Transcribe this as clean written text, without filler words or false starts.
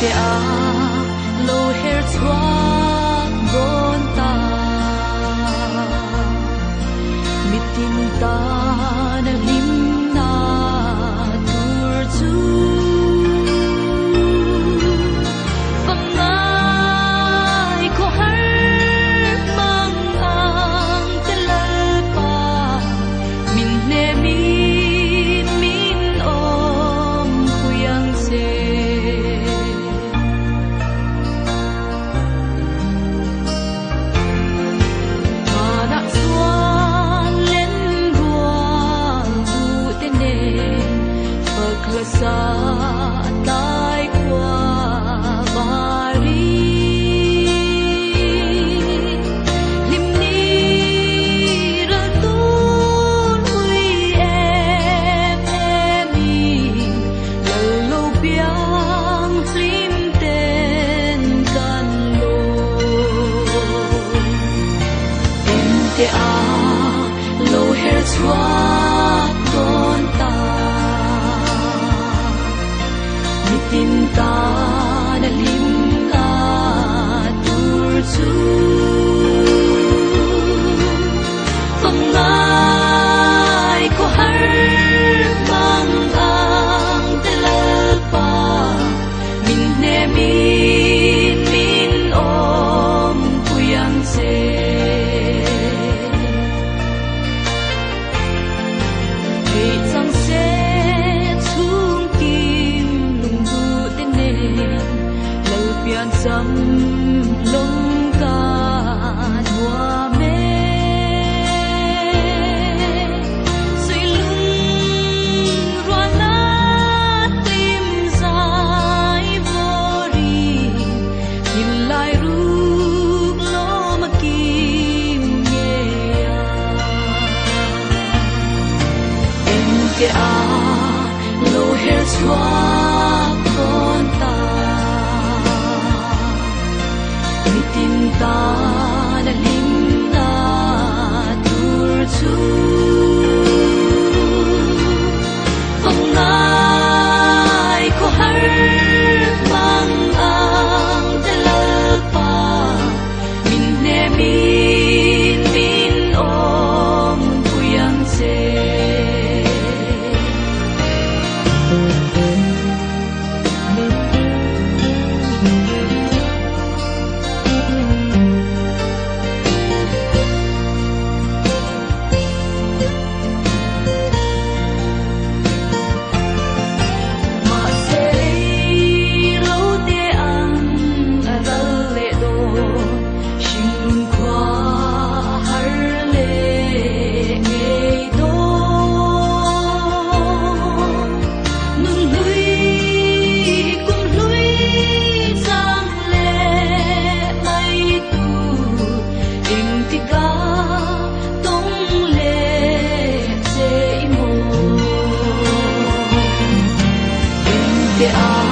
te a lo her chua gon ta mitin ta na lim na tur chu fangai ko har mang ang telal pa min ne min om kuyang se sa tai qua bari lim ni ra tu hui mi lo biang lim ten kan lo em te a lo her chua ton ta tin ta na lim na tur chu fangai ko har mang ang telal pa min ne min om kuyang se hey chang se pian sam long ca noa me suy lung roa na tim sai vori hin lai ruk lo ma kim ye em ke a lo her chua con ta tin ta na lim na tur chu fangai ko har mang ang telal pa min ne min om kuyang se the